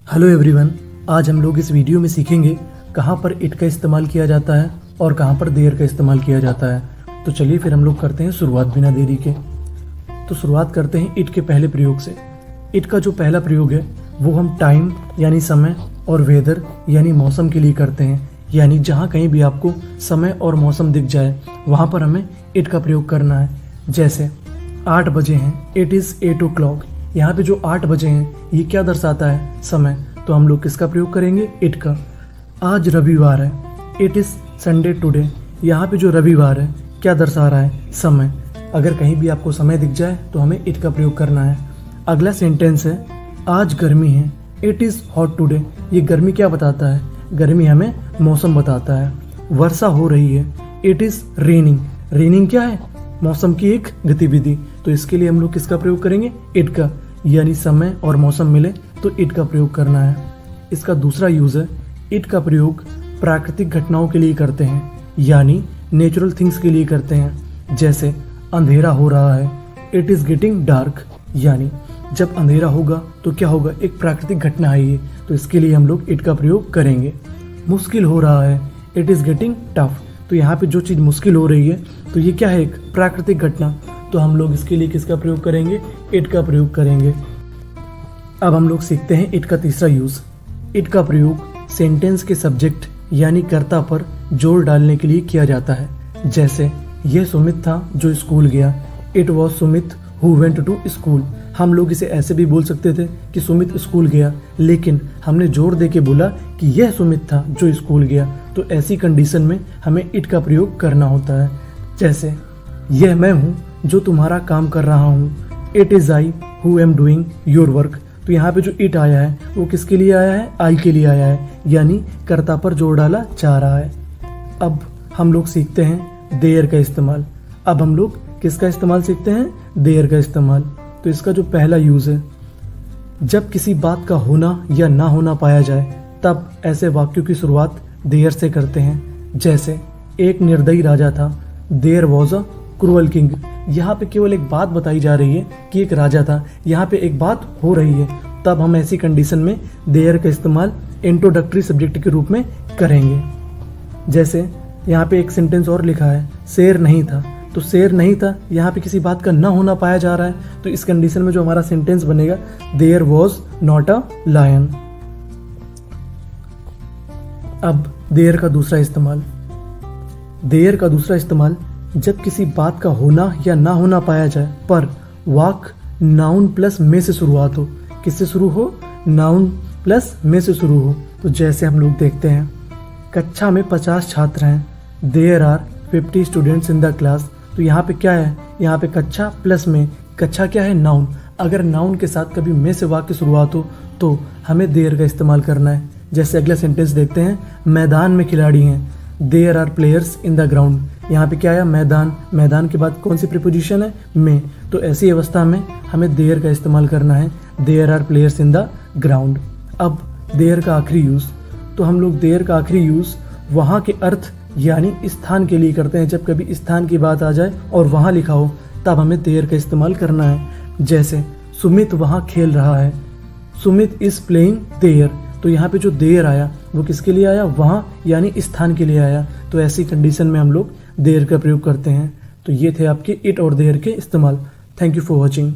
Hello everyone, आज हम लोग इस वीडियो में सीखेंगे कहाँ पर इट का इस्तेमाल किया जाता है और कहाँ पर देयर का इस्तेमाल किया जाता है। तो चलिए फिर हम लोग करते हैं शुरुआत बिना देरी के। तो शुरुआत करते हैं इट के पहले प्रयोग से। इट का जो पहला प्रयोग है वो हम टाइम यानी समय और वेदर यानी मौसम के लिए करते हैं। यानी जहाँ कहीं भी आपको समय और मौसम दिख जाए वहाँ पर हमें इट का प्रयोग करना है। जैसे 8 बजे हैं, इट इज़ 8 o'clock। यहाँ पे जो 8 बजे हैं ये क्या दर्शाता है? समय। तो हम लोग किसका प्रयोग करेंगे? इट का। आज रविवार है, इट इज़ संडे टुडे। यहाँ पे जो रविवार है क्या दर्शा रहा है? समय। अगर कहीं भी आपको समय दिख जाए तो हमें इट का प्रयोग करना है। अगला सेंटेंस है आज गर्मी है, इट इज़ हॉट टुडे। ये गर्मी क्या बताता है? गर्मी हमें मौसम बताता है। वर्षा हो रही है, इट इज़ रेनिंग। रेनिंग क्या है? मौसम की एक गतिविधि। तो इसके लिए हम लोग किसका प्रयोग करेंगे? इट का। यानी समय और मौसम मिले तो इट का प्रयोग करना है। इसका दूसरा यूज है इट का प्रयोग प्राकृतिक घटनाओं के लिए करते हैं, यानी नेचुरल थिंग्स के लिए करते हैं। जैसे अंधेरा हो रहा है, इट इज गेटिंग डार्क। यानी जब अंधेरा होगा तो क्या होगा? एक प्राकृतिक घटना है ये, तो इसके लिए हम लोग इट का प्रयोग करेंगे। मुश्किल हो रहा है, इट इज गेटिंग टफ। तो यहाँ पे जो चीज़ मुश्किल हो रही है तो ये क्या है? एक प्राकृतिक घटना। तो हम लोग इसके लिए किसका प्रयोग करेंगे? इट का प्रयोग करेंगे। अब हम लोग सीखते हैं इट का तीसरा यूज। इट का प्रयोग सेंटेंस के सब्जेक्ट यानी कर्ता पर जोर डालने के लिए किया जाता है। जैसे यह सुमित था जो स्कूल गया, it was Sumit who went to school. हम लोग इसे ऐसे भी बोल सकते थे कि सुमित स्कूल गया, लेकिन हमने जोर दे के बोला कि यह सुमित था जो स्कूल गया। तो ऐसी कंडीशन में हमें इट का प्रयोग करना होता है। जैसे यह मैं हूँ जो तुम्हारा काम कर रहा हूँ, it is I who am doing your work. तो यहाँ पे जो इट आया है वो किसके लिए आया है? आई के लिए आया है, यानी कर्ता पर जोर डाला जा रहा है। अब हम लोग सीखते हैं देयर का इस्तेमाल। अब हम लोग किसका इस्तेमाल सीखते हैं? देयर का इस्तेमाल। तो इसका जो पहला यूज है, जब किसी बात का होना या ना होना पाया जाए तब ऐसे वाक्यों की शुरुआत देयर से करते हैं। जैसे एक निर्दयी राजा था, there was a cruel king. यहाँ पे केवल एक बात बताई जा रही है कि एक राजा था, यहाँ पे एक बात हो रही है, तब हम ऐसी कंडीशन में देयर का इस्तेमाल इंट्रोडक्टरी सब्जेक्ट के रूप में करेंगे। जैसे यहाँ पे एक सेंटेंस और लिखा है, शेर नहीं था। तो शेर नहीं था, यहाँ पे किसी बात का ना होना पाया जा रहा है, तो इस कंडीशन में जो हमारा सेंटेंस बनेगा, there was not a lion. अब देयर का दूसरा इस्तेमाल। देयर का दूसरा इस्तेमाल जब किसी बात का होना या ना होना पाया जाए पर वाक नाउन प्लस में से शुरुआत हो। किससे शुरू हो? नाउन प्लस में से शुरू हो। तो जैसे हम लोग देखते हैं, कक्षा में 50 छात्र हैं, there are 50 students in the class. तो यहाँ पे क्या है? यहाँ पे कक्षा प्लस में। कक्षा क्या है? नाउन। अगर नाउन के साथ कभी में से वाक्य शुरुआत हो तो हमें देयर का इस्तेमाल करना है। जैसे अगला सेंटेंस देखते हैं, मैदान में खिलाड़ी हैं, there are players in the ground. यहाँ पे क्या आया? मैदान। मैदान के बाद कौन सी प्रीपोजिशन है? में। तो ऐसी अवस्था में हमें देयर का इस्तेमाल करना है, there are players in the ground. अब देयर का आखिरी यूज। तो हम लोग देयर का आखिरी यूज वहाँ के अर्थ यानी स्थान के लिए करते हैं। जब कभी स्थान की बात आ जाए और वहाँ लिखा हो तब हमें देयर का इस्तेमाल करना है। जैसे सुमित वहाँ खेल रहा है, सुमित इज प्लेइंग देयर। तो यहाँ पे जो देयर आया वो किसके लिए आया? वहाँ यानी स्थान के लिए आया। तो ऐसी कंडीशन में हम लोग देयर का प्रयोग करते हैं। तो ये थे आपके इट और देयर के इस्तेमाल। Thank you for watching.